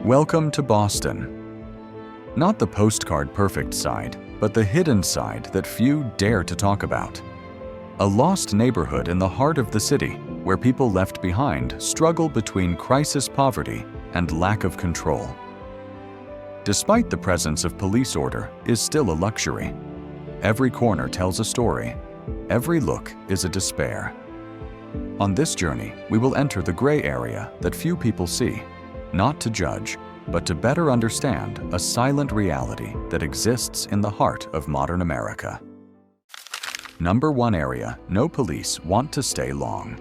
Welcome to Boston. Not the postcard-perfect side, but the hidden side that few dare to talk about. A lost neighborhood in the heart of the city where people left behind struggle between crisis poverty and lack of control. Despite the presence of police order is still a luxury. Every corner tells a story. Every look is a despair. On this journey, we will enter the gray area that few people see, not to judge, but to better understand a silent reality that exists in the heart of modern America. Number 1 area no police want to stay long.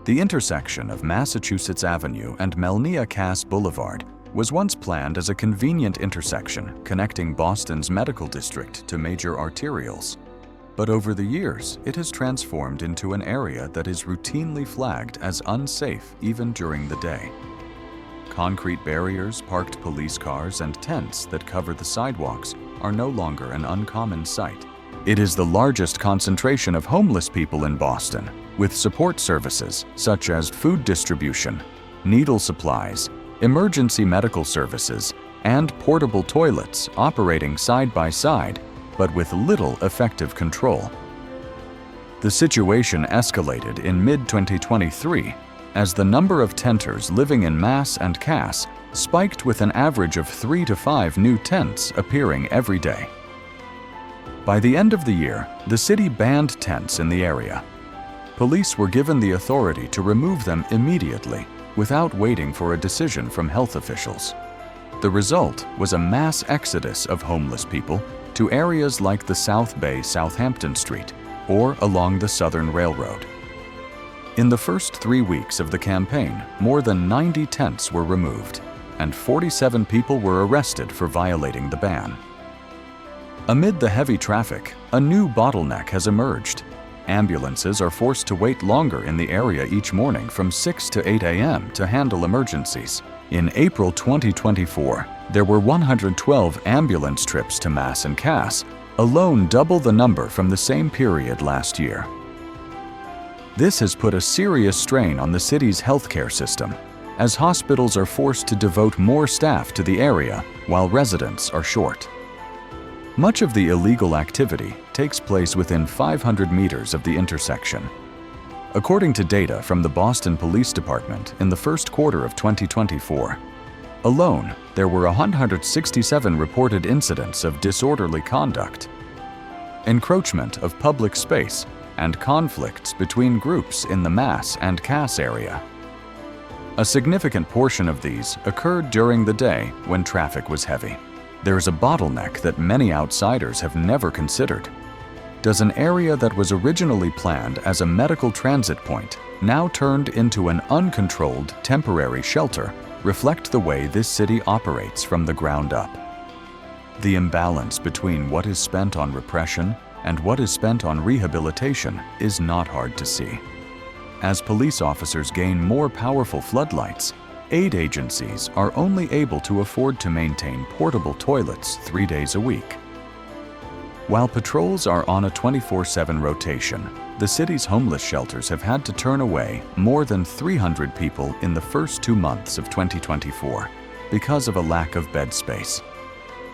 The intersection of Massachusetts Avenue and Melnia Cass Boulevard was once planned as a convenient intersection connecting Boston's medical district to major arterials. But over the years, it has transformed into an area that is routinely flagged as unsafe even during the day. Concrete barriers, parked police cars, and tents that cover the sidewalks are no longer an uncommon sight. It is the largest concentration of homeless people in Boston, with support services such as food distribution, needle supplies, emergency medical services, and portable toilets operating side by side, but with little effective control. The situation escalated in mid-2023 as the number of tenters living in Mass and Cass spiked with an average of 3 to 5 new tents appearing every day. By the end of the year, the city banned tents in the area. Police were given the authority to remove them immediately without waiting for a decision from health officials. The result was a mass exodus of homeless people to areas like the South Bay Southampton Street or along the Southern Railroad. In the first 3 weeks of the campaign, more than 90 tents were removed, and 47 people were arrested for violating the ban. Amid the heavy traffic, a new bottleneck has emerged. Ambulances are forced to wait longer in the area each morning from 6 to 8 a.m. to handle emergencies. In April 2024, there were 112 ambulance trips to Mass and Cass, alone double the number from the same period last year. This has put a serious strain on the city's healthcare system, as hospitals are forced to devote more staff to the area while residents are short. Much of the illegal activity takes place within 500 meters of the intersection. According to data from the Boston Police Department in the first quarter of 2024, alone, there were 167 reported incidents of disorderly conduct, encroachment of public space, and conflicts between groups in the Mass and Cass area. A significant portion of these occurred during the day when traffic was heavy. There is a bottleneck that many outsiders have never considered. Does an area that was originally planned as a medical transit point, now turned into an uncontrolled temporary shelter, reflect the way this city operates from the ground up? The imbalance between what is spent on repression and what is spent on rehabilitation is not hard to see. As police officers gain more powerful floodlights, aid agencies are only able to afford to maintain portable toilets 3 days a week. While patrols are on a 24/7 rotation, the city's homeless shelters have had to turn away more than 300 people in the first 2 months of 2024 because of a lack of bed space.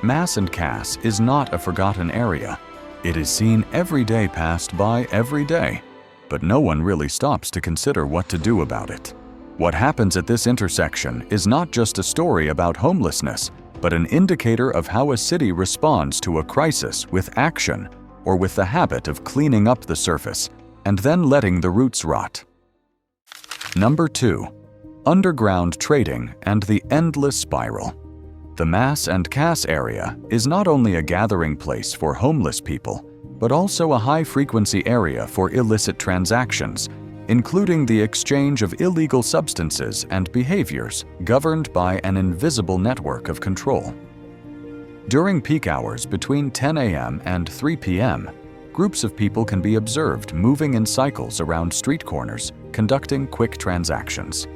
Mass and Cass is not a forgotten area. It is seen every day passed by every day, but no one really stops to consider what to do about it. What happens at this intersection is not just a story about homelessness, but an indicator of how a city responds to a crisis with action or with the habit of cleaning up the surface and then letting the roots rot. Number 2. Underground trading and the endless spiral. The Mass and Cass area is not only a gathering place for homeless people, but also a high-frequency area for illicit transactions, including the exchange of illegal substances and behaviors governed by an invisible network of control. During peak hours between 10 a.m. and 3 p.m., groups of people can be observed moving in cycles around street corners, conducting quick transactions.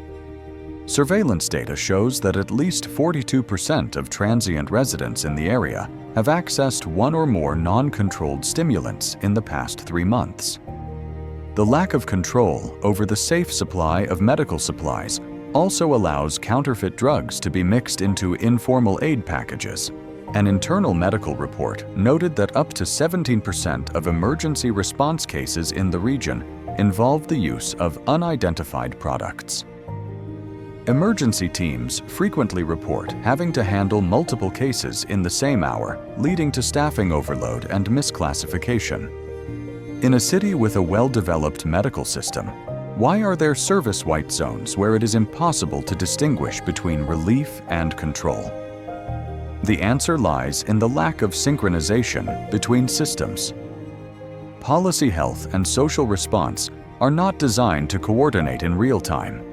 Surveillance data shows that at least 42% of transient residents in the area have accessed one or more non-controlled stimulants in the past 3 months. The lack of control over the safe supply of medical supplies also allows counterfeit drugs to be mixed into informal aid packages. An internal medical report noted that up to 17% of emergency response cases in the region involved the use of unidentified products. Emergency teams frequently report having to handle multiple cases in the same hour, leading to staffing overload and misclassification. In a city with a well-developed medical system, why are there service white zones where it is impossible to distinguish between relief and control? The answer lies in the lack of synchronization between systems. Policy health and social response are not designed to coordinate in real time.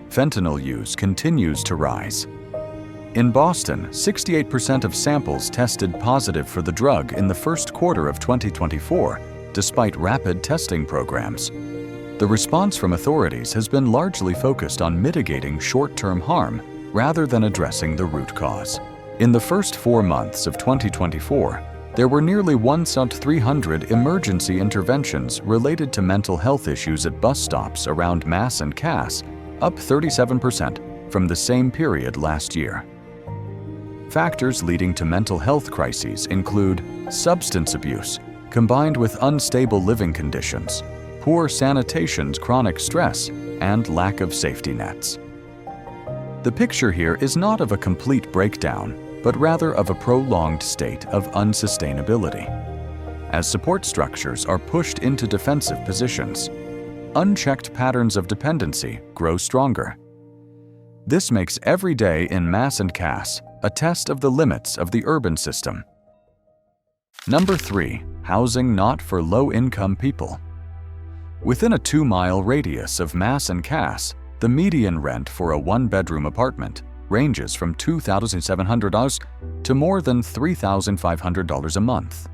Fentanyl use continues to rise. In Boston, 68% of samples tested positive for the drug in the first quarter of 2024, despite rapid testing programs. The response from authorities has been largely focused on mitigating short-term harm rather than addressing the root cause. In the first 4 months of 2024, there were nearly 1,300 emergency interventions related to mental health issues at bus stops around Mass and Cass, up 37% from the same period last year. Factors leading to mental health crises include substance abuse, combined with unstable living conditions, poor sanitation, chronic stress, and lack of safety nets. The picture here is not of a complete breakdown, but rather of a prolonged state of unsustainability. As support structures are pushed into defensive positions, unchecked patterns of dependency grow stronger. This makes every day in Mass and Cass a test of the limits of the urban system. Number 3. Housing not for low-income people. Within a 2-mile radius of Mass and Cass, the median rent for a 1-bedroom apartment ranges from $2,700 to more than $3,500 a month.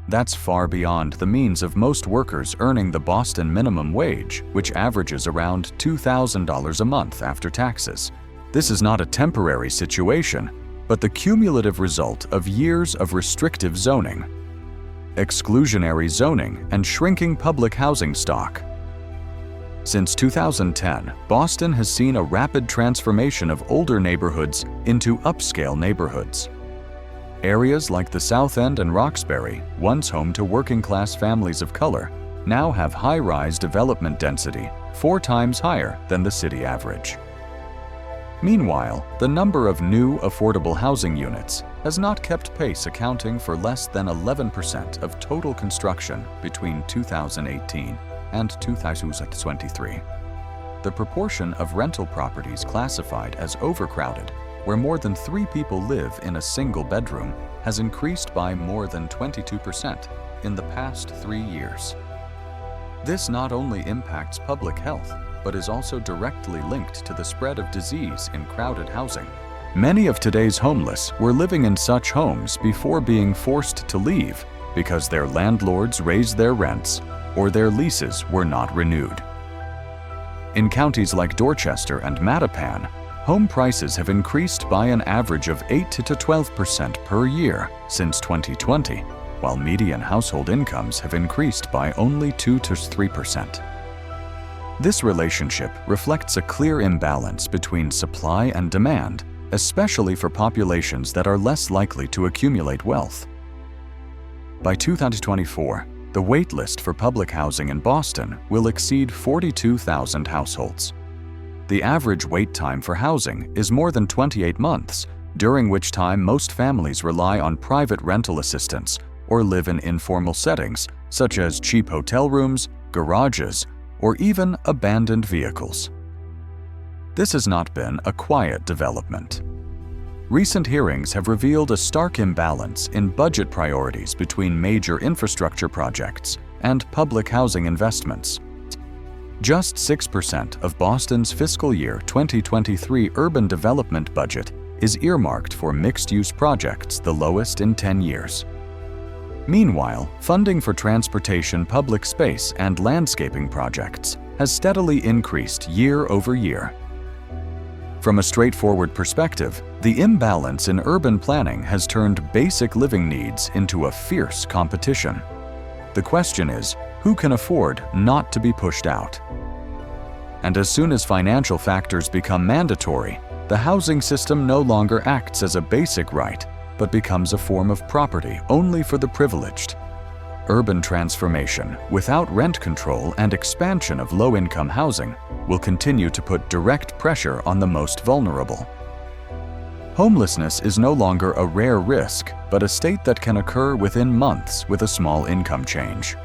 That's far beyond the means of most workers earning the Boston minimum wage, which averages around $2,000 a month after taxes. This is not a temporary situation, but the cumulative result of years of restrictive zoning, exclusionary zoning, and shrinking public housing stock. Since 2010, Boston has seen a rapid transformation of older neighborhoods into upscale neighborhoods. Areas like the South End and Roxbury, once home to working-class families of color, now have high-rise development density 4 times higher than the city average. Meanwhile, the number of new affordable housing units has not kept pace, accounting for less than 11% of total construction between 2018 and 2023. The proportion of rental properties classified as overcrowded, where more than 3 people live in a single bedroom, has increased by more than 22% in the past 3 years. This not only impacts public health, but is also directly linked to the spread of disease in crowded housing. Many of today's homeless were living in such homes before being forced to leave because their landlords raised their rents or their leases were not renewed. In counties like Dorchester and Mattapan, home prices have increased by an average of 8 to 12% per year since 2020, while median household incomes have increased by only 2 to 3%. This relationship reflects a clear imbalance between supply and demand, especially for populations that are less likely to accumulate wealth. By 2024, the waitlist for public housing in Boston will exceed 42,000 households. The average wait time for housing is more than 28 months, during which time most families rely on private rental assistance or live in informal settings, such as cheap hotel rooms, garages, or even abandoned vehicles. This has not been a quiet development. Recent hearings have revealed a stark imbalance in budget priorities between major infrastructure projects and public housing investments. Just 6% of Boston's fiscal year 2023 urban development budget is earmarked for mixed-use projects, the lowest in 10 years. Meanwhile, funding for transportation, public space, and landscaping projects has steadily increased year over year. From a straightforward perspective, the imbalance in urban planning has turned basic living needs into a fierce competition. The question is, who can afford not to be pushed out? And as soon as financial factors become mandatory, the housing system no longer acts as a basic right, but becomes a form of property only for the privileged. Urban transformation, without rent control and expansion of low-income housing, will continue to put direct pressure on the most vulnerable. Homelessness is no longer a rare risk, but a state that can occur within months with a small income change.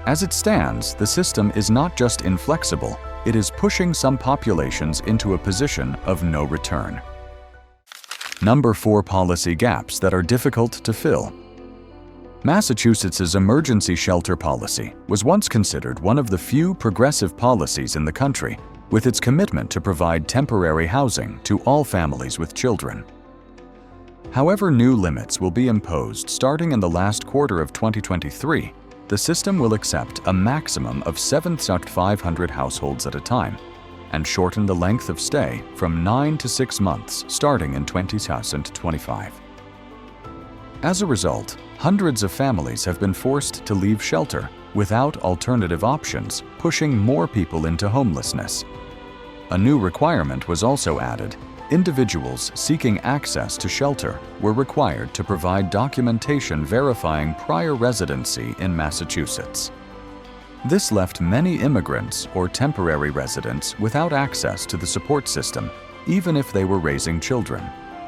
As it stands, the system is not just inflexible, it is pushing some populations into a position of no return. Number 4. Policy gaps that are difficult to fill. Massachusetts's emergency shelter policy was once considered one of the few progressive policies in the country, with its commitment to provide temporary housing to all families with children. However, new limits will be imposed starting in the last quarter of 2023. The system will accept a maximum of 7,500 households at a time and shorten the length of stay from 9 to 6 months starting in 2025. As a result, hundreds of families have been forced to leave shelter without alternative options, pushing more people into homelessness. A new requirement was also added. Individuals seeking access to shelter were required to provide documentation verifying prior residency in Massachusetts. This left many immigrants or temporary residents without access to the support system, even if they were raising children.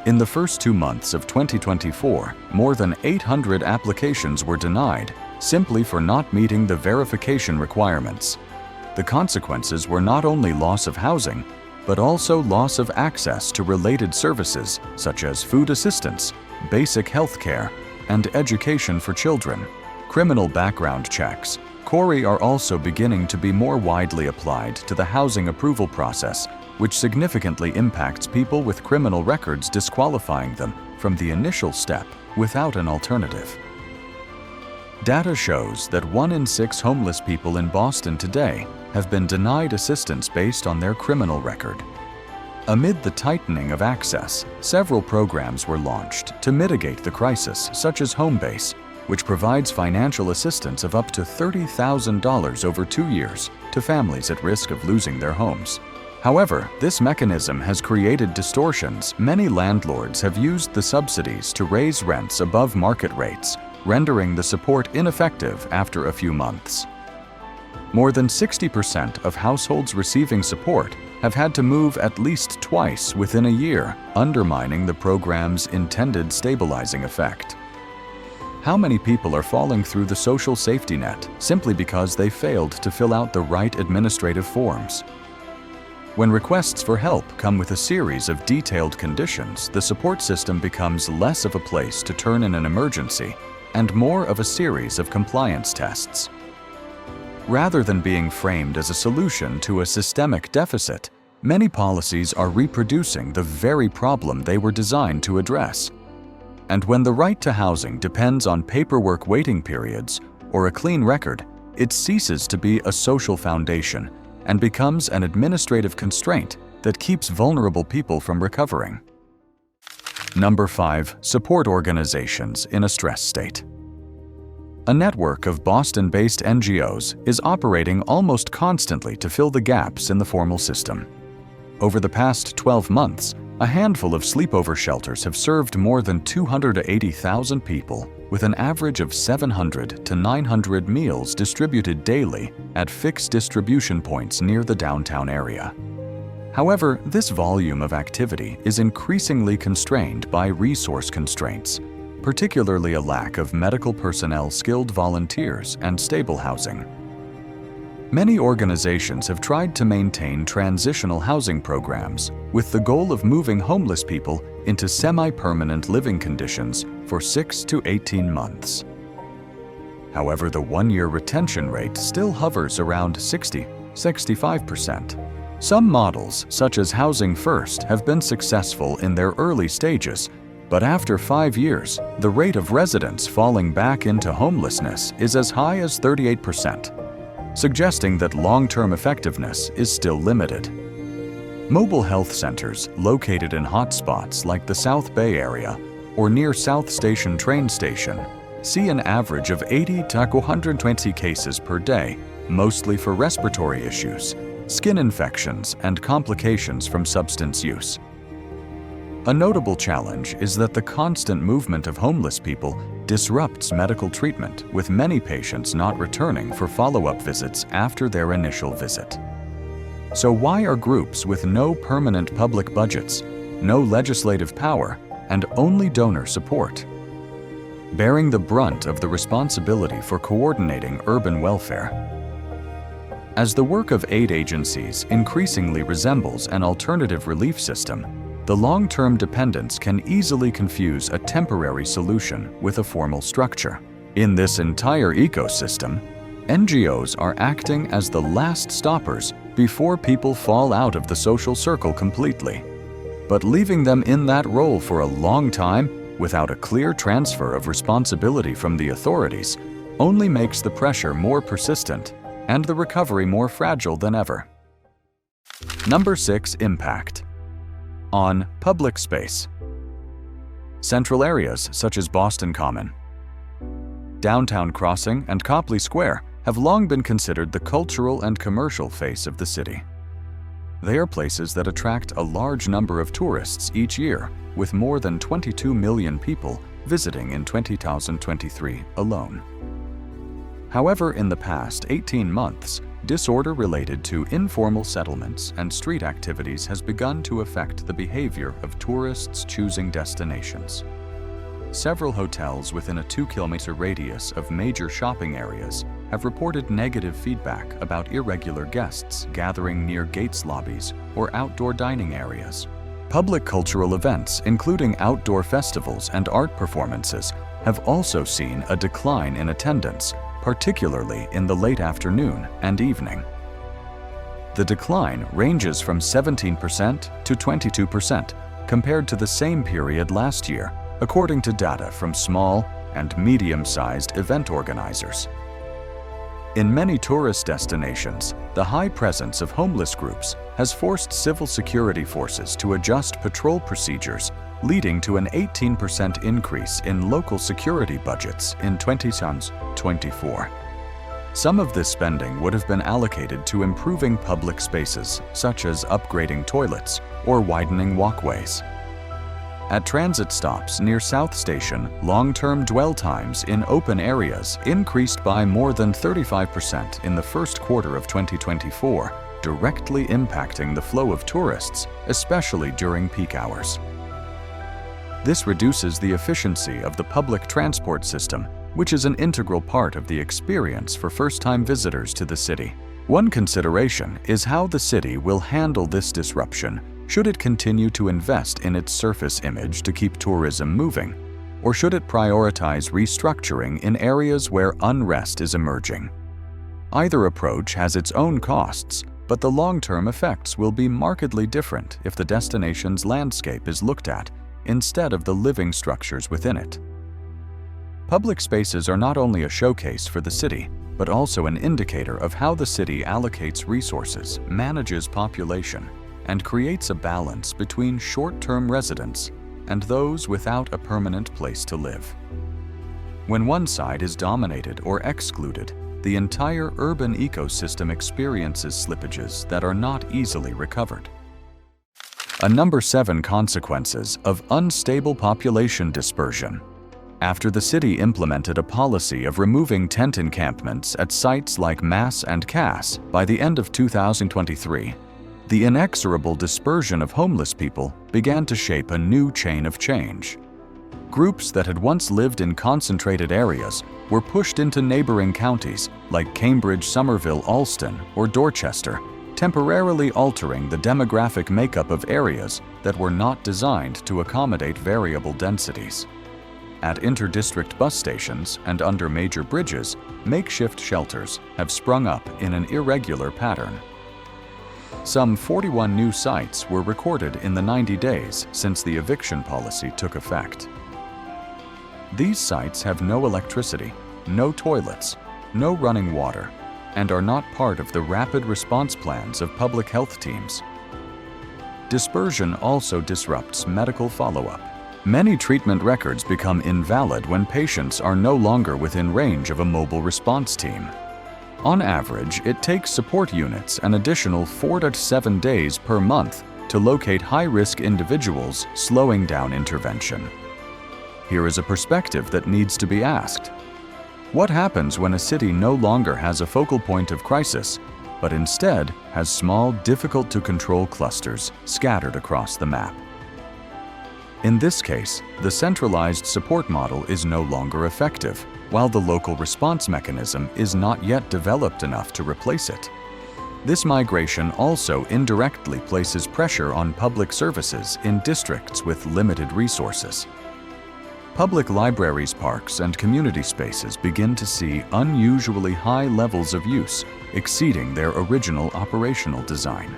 In the first 2 months of 2024, more than 800 applications were denied simply for not meeting the verification requirements. The consequences were not only loss of housing, but also loss of access to related services such as food assistance, basic health care, and education for children. Criminal background checks, CORI, are also beginning to be more widely applied to the housing approval process, which significantly impacts people with criminal records, disqualifying them from the initial step without an alternative. Data shows that 1 in 6 homeless people in Boston today have been denied assistance based on their criminal record. Amid the tightening of access, several programs were launched to mitigate the crisis, such as Homebase, which provides financial assistance of up to $30,000 over 2 years to families at risk of losing their homes. However, this mechanism has created distortions. Many landlords have used the subsidies to raise rents above market rates, rendering the support ineffective after a few months. More than 60% of households receiving support have had to move at least twice within a year, undermining the program's intended stabilizing effect. How many people are falling through the social safety net simply because they failed to fill out the right administrative forms? When requests for help come with a series of detailed conditions, the support system becomes less of a place to turn in an emergency and more of a series of compliance tests. Rather than being framed as a solution to a systemic deficit, many policies are reproducing the very problem they were designed to address. And when the right to housing depends on paperwork waiting periods or a clean record, it ceases to be a social foundation and becomes an administrative constraint that keeps vulnerable people from recovering. Number 5. Support organizations in a stress state. A network of Boston-based NGOs is operating almost constantly to fill the gaps in the formal system. Over the past 12 months, a handful of sleepover shelters have served more than 280,000 people, with an average of 700 to 900 meals distributed daily at fixed distribution points near the downtown area. However, this volume of activity is increasingly constrained by resource constraints, particularly a lack of medical personnel, skilled volunteers, and stable housing. Many organizations have tried to maintain transitional housing programs with the goal of moving homeless people into semi-permanent living conditions for 6 to 18 months. However, the one-year retention rate still hovers around 60–65%. Some models, such as Housing First, have been successful in their early stages, but after 5 years, the rate of residents falling back into homelessness is as high as 38%, suggesting that long-term effectiveness is still limited. Mobile health centers located in hotspots like the South Bay area or near South Station train station see an average of 80 to 120 cases per day, mostly for respiratory issues, skin infections, and complications from substance use. A notable challenge is that the constant movement of homeless people disrupts medical treatment, with many patients not returning for follow-up visits after their initial visit. So why are groups with no permanent public budgets, no legislative power, and only donor support bearing the brunt of the responsibility for coordinating urban welfare? As the work of aid agencies increasingly resembles an alternative relief system, the long-term dependence can easily confuse a temporary solution with a formal structure. In this entire ecosystem, NGOs are acting as the last stoppers before people fall out of the social circle completely. But leaving them in that role for a long time without a clear transfer of responsibility from the authorities only makes the pressure more persistent and the recovery more fragile than ever. Number 6. Impact on public space. Central areas such as Boston Common, Downtown Crossing, and Copley Square have long been considered the cultural and commercial face of the city. They are places that attract a large number of tourists each year, with more than 22 million people visiting in 2023 alone. However, in the past 18 months, disorder related to informal settlements and street activities has begun to affect the behavior of tourists choosing destinations. Several hotels within a 2-kilometer radius of major shopping areas have reported negative feedback about irregular guests gathering near Gates lobbies or outdoor dining areas. Public cultural events, including outdoor festivals and art performances, have also seen a decline in attendance, particularly in the late afternoon and evening. The decline ranges from 17% to 22% compared to the same period last year, according to data from small and medium-sized event organizers. In many tourist destinations, the high presence of homeless groups has forced civil security forces to adjust patrol procedures, leading to an 18% increase in local security budgets in 2024. Some of this spending would have been allocated to improving public spaces, such as upgrading toilets or widening walkways. At transit stops near South Station, long-term dwell times in open areas increased by more than 35% in the first quarter of 2024, directly impacting the flow of tourists, especially during peak hours. This reduces the efficiency of the public transport system, which is an integral part of the experience for first-time visitors to the city. One consideration is how the city will handle this disruption. Should it continue to invest in its surface image to keep tourism moving, or should it prioritize restructuring in areas where unrest is emerging? Either approach has its own costs, but the long-term effects will be markedly different if the destination's landscape is looked at instead of the living structures within it. Public spaces are not only a showcase for the city, but also an indicator of how the city allocates resources, manages population, and creates a balance between short-term residents and those without a permanent place to live. When one side is dominated or excluded, the entire urban ecosystem experiences slippages that are not easily recovered. Number 7. Consequences of unstable population dispersion. After the city implemented a policy of removing tent encampments at sites like Mass and Cass by the end of 2023, the inexorable dispersion of homeless people began to shape a new chain of change. Groups that had once lived in concentrated areas were pushed into neighboring counties like Cambridge, Somerville, Alston, or Dorchester, temporarily altering the demographic makeup of areas that were not designed to accommodate variable densities. At inter-district bus stations and under major bridges, makeshift shelters have sprung up in an irregular pattern. Some 41 new sites were recorded in the 90 days since the eviction policy took effect. These sites have no electricity, no toilets, no running water, and are not part of the rapid response plans of public health teams. Dispersion also disrupts medical follow-up. Many treatment records become invalid when patients are no longer within range of a mobile response team. On average, it takes support units an additional 4 to 7 days per month to locate high-risk individuals, slowing down intervention. Here is a perspective that needs to be asked. What happens when a city no longer has a focal point of crisis, but instead has small, difficult-to-control clusters scattered across the map? In this case, the centralized support model is no longer effective, while the local response mechanism is not yet developed enough to replace it. This migration also indirectly places pressure on public services in districts with limited resources. Public libraries, parks, and community spaces begin to see unusually high levels of use, exceeding their original operational design.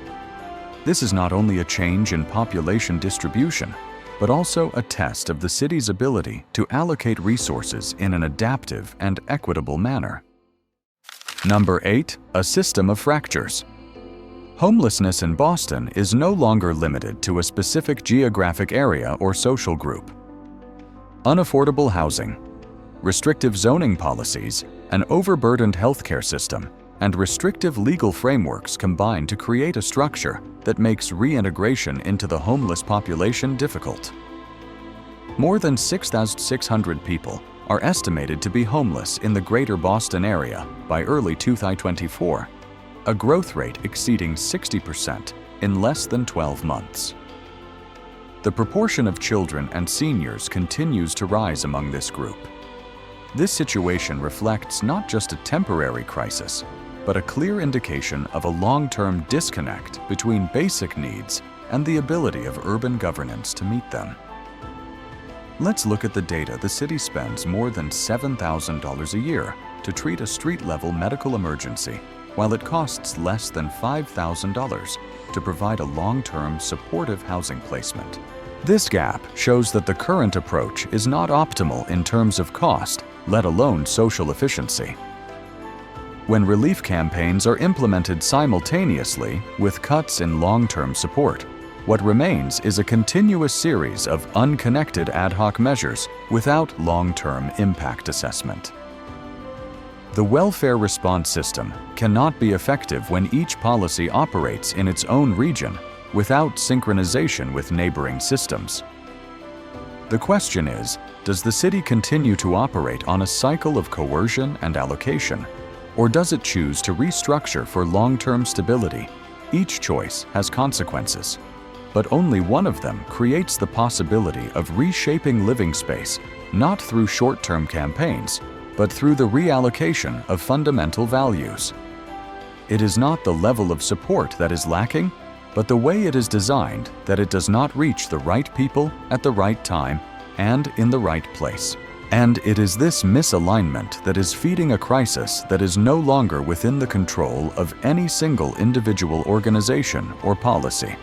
This is not only a change in population distribution, but also a test of the city's ability to allocate resources in an adaptive and equitable manner. Number 8. A system of fractures. Homelessness in Boston is no longer limited to a specific geographic area or social group. Unaffordable housing, restrictive zoning policies, an overburdened healthcare system, and restrictive legal frameworks combine to create a structure that makes reintegration into the homeless population difficult. More than 6,600 people are estimated to be homeless in the greater Boston area by early 2024, a growth rate exceeding 60% in less than 12 months. The proportion of children and seniors continues to rise among this group. This situation reflects not just a temporary crisis, but a clear indication of a long-term disconnect between basic needs and the ability of urban governance to meet them. Let's look at the data. The city spends more than $7,000 a year to treat a street-level medical emergency, while it costs less than $5,000 to provide a long-term supportive housing placement. This gap shows that the current approach is not optimal in terms of cost, let alone social efficiency. When relief campaigns are implemented simultaneously with cuts in long-term support, what remains is a continuous series of unconnected ad hoc measures without long-term impact assessment. The welfare response system cannot be effective when each policy operates in its own region without synchronization with neighboring systems. The question is, does the city continue to operate on a cycle of coercion and allocation, or does it choose to restructure for long-term stability? Each choice has consequences, but only one of them creates the possibility of reshaping living space, not through short-term campaigns, but through the reallocation of fundamental values. It is not the level of support that is lacking, but the way it is designed that it does not reach the right people at the right time and in the right place. And it is this misalignment that is feeding a crisis that is no longer within the control of any single individual organization or policy.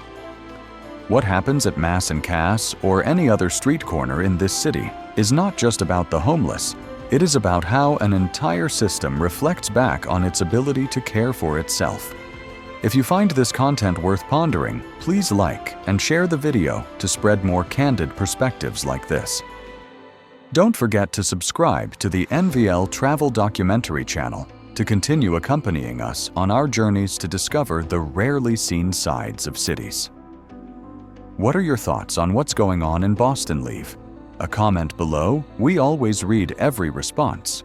What happens at Mass and Cass or any other street corner in this city is not just about the homeless. It is about how an entire system reflects back on its ability to care for itself. If you find this content worth pondering, please like and share the video to spread more candid perspectives like this. Don't forget to subscribe to the NVL Travel Documentary channel to continue accompanying us on our journeys to discover the rarely seen sides of cities. What are your thoughts on what's going on in Boston? Leave a comment below. We always read every response.